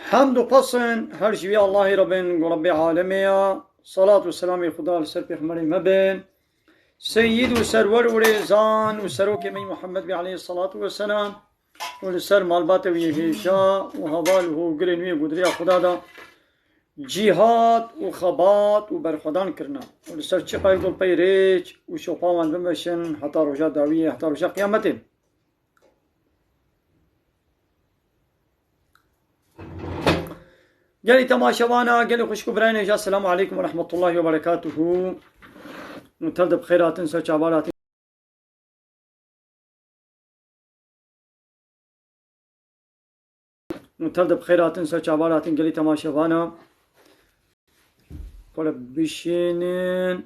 حمد و پسن هر جوی الله ربن رب عالمیا صلاة و سلام خدا لسر پیغمبر مبن سید و سرور و ریزان و سروک می محمد بی علیه الصلاة و سلام و لسر مالبات و یهیشا و حوال و گرنوی گدری خدا دا جهاد و خبات و برخودان کرنا و لسر چقای گل پی ریچ و شوپاوان بمشن حتی رجا داویه حتی رجا قیامته. قالي تماشوانا قالي خوشكو براينا السلام عليكم ورحمة الله وبركاته. نتلد بخيرات نسوش عبارات قالي تماشوانا قال بشينين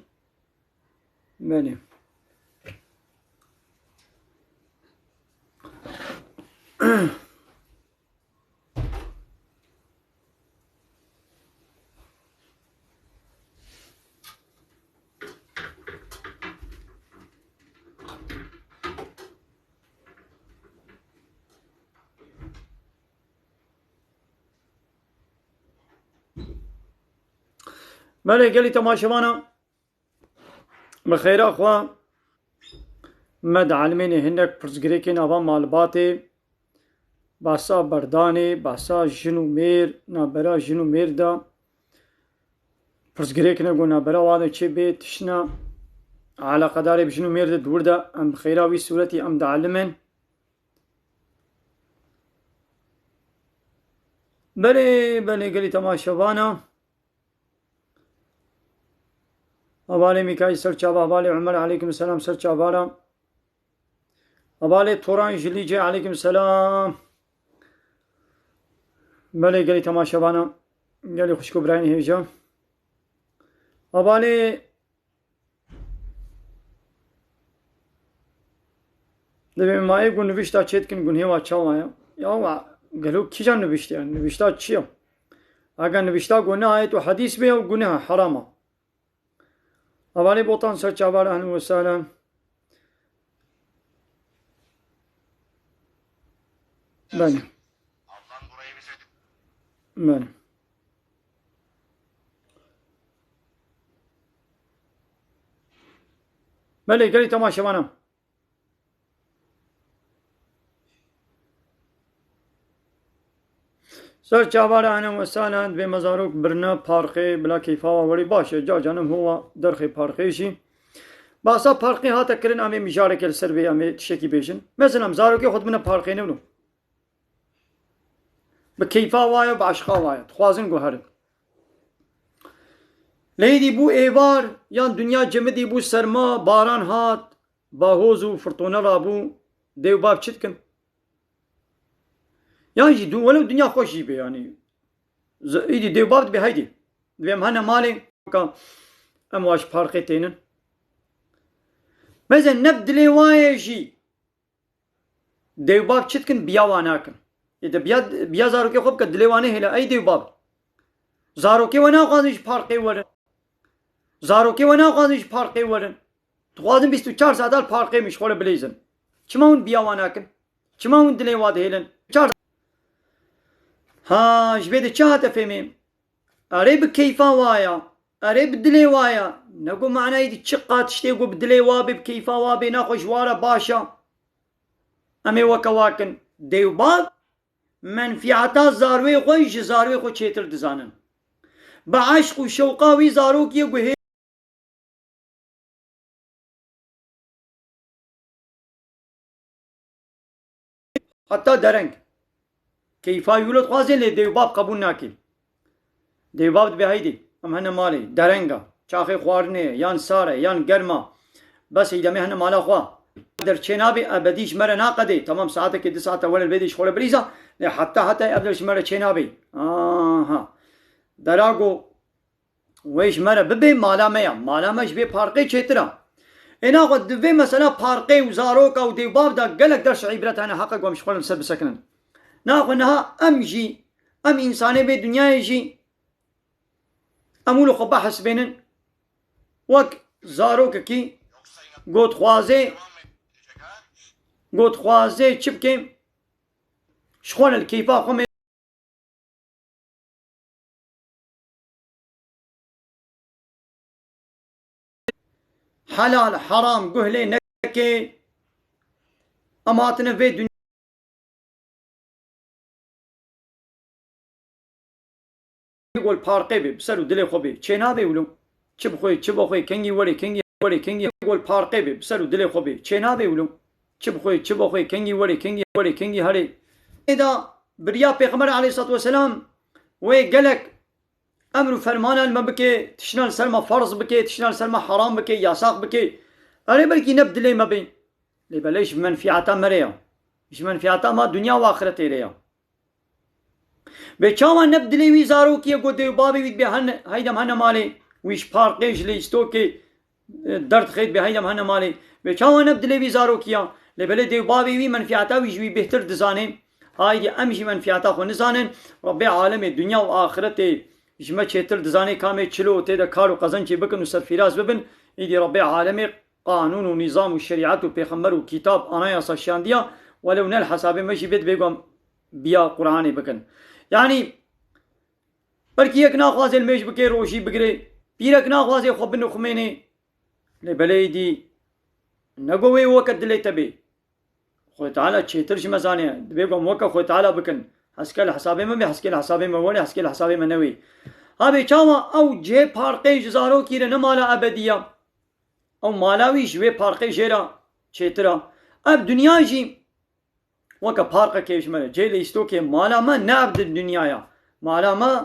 بني بله قالي تماشوانا بخير اخوة مد علمين هنك پرزگريكين آبا مالباتي باسا برداني باسا جنو مير نابرا جنو مير دا پرزگريكنا قو نابرا وانا چه بي تشنا على قداري بجنو مير دا دور دا ام بخيراوي سورتي ام دا علمين بله قالي تماشوانا أبالي ميكاي سرچابا أبالي عمر عليكم السلام سرچابارا أبالي توران جليجي عليكم السلام بله قالي تماشابانا قالي خوشكو براين هيجا أبالي دبي ما يقول نبيشتا چيتكن قن هوا چاوايا يا قالوا كيجا نبيشتا نبيشتا چيا اگر نبيشتا گناه آية تو حديث بيه و گناه حراما أبالي بوطان سرچابار أهلا وسهلا بله بله بله قالي تماشوانا سرچابار أهلا وسهلا بمزاروك برنا پارقي بلا كيفا ووري باشه جا جانم هو درخي پارقيشي باسا پارقي هاتا کرن امي مجارك السر بي امي تشكي بيشن مثلا مزاروكي خود من پارقي نبنو بكيفا وايا بعشقا وايا تخوازن گوهر ليدي بو ايوار يان دنيا جمدي بو سرما باران هات باهوزو فرطونا رابو ديو باب چتكن يعني ولو الدنيا خوش جيبه يعني ايدي ديو باب بهيدي دبيم هنا مالي امواش پارقي تينن مثلا نبدلي وايا جي ديو باب چتكن بياواناكن إذا بيا زاروكي خوب كدليوانه هلا أي ديو باب زاروكي وانا قادش پارقي ورن زاروكي وانا قادش پارقي ورن تقادم 24 ساعة پارقي مشغول بليزن چما هون بياواناكن چما هون دليواد هلن ها جبيد چه تفهمين أري بكيفا وايا أري بدلي وايا نقو معنا يدي چقات شتيقو بدلي وابي بكيفا وابي ناخو جوارا باشا أمي وكواكن ديو باب منفعتا زاروي خوش زاروي خو چيتر دزانن بعشق و شوقاوي زاروك يقو هي حتى درنگ كيفا يولد خوازين لي ديو باب قبول ناكي ديو باب بهيدي ام هنا مالي درنگا چاخي خوارنه يان ساره يان گرما بس اذا مهنا مالا خوا در چنابي ابديش مره ناقدي تمام ساعتك 2 ساعات اول البيديش خوله بريزا حتى ابدش مره چنابي دراغو ويش مره ببي مالا مش بي پارقي چترا انا قد دبي مثلا پارقي وزاروكا ودي باب دا قالك درس عبرت انا حقق ومش خلنا نسب سكنن ناخذ انها امجي ام انساني بدنيا يجي امولو خبا حسبينن وك زاروكا كي قوت خوازي چی بکیم شخون الكيفا خو حلال حرام قهلي نكي أماتنا في دنيا يقول بارقي بي بسرو دلي خوبي چينا بي ولو چب خوي كنگي وري كنگي يقول بارقي بي بسرو دلي خوبي چينا بي ولو چب خوي كنگي وري كنگي هري إذا بريا پیغمبر عليه الصلاة والسلام وقالك أمر فرمانا المبكي تشنال سلمى فرض بكي تشنال سلمى حرام بكي ياساق بكي أري بلكي نبدلي ما بين ليش منفعتا مريا إيش منفعتا ما دنيا وآخرتي ريا بچاوا نبدلي ويزارو كي قد بابي ويد بهن هيدم هن مالي ويش فارقيش ليستوكي درد خيد بهيدم هن مالي بچاوا نبدلي ويزارو كيا لبلي دي بابي وي منفعتا ويجوي بهتر دزانين هاي امشي منفعتا خو نزانن رب العالمين الدنيا وآخرتي جمع چتر دزاني كامي چلو تيدا كارو قزن چي بكن وسر فراز ببن ايدي رب العالمين قانون ونظام وشريعت وبيغمبر وكتاب انا يا ساشانديا ولو نل حساب ماشي بيت بيقوم بيا قرآني بكن يعني بركي يك ناخواز الميش بكي روشي بكري بيرك ناخواز خبن خميني لبليدي نقوي وقت دلي تبي خوي تعالى چتر شمزاني بيقوم وقت خوي تعالى بكن حسكل حسابي ما بحسكل حسابي ما ولا حسكل حسابي ما نوي هابي چاوا او جي پارقي جزارو كيره نمالا ابديه او مالاوي جوي پارقي جيرا چترا اب دنيا جي وكا پارقه كيش مالا جي ليستو كي مالا ما نابد الدنيا يا مالا ما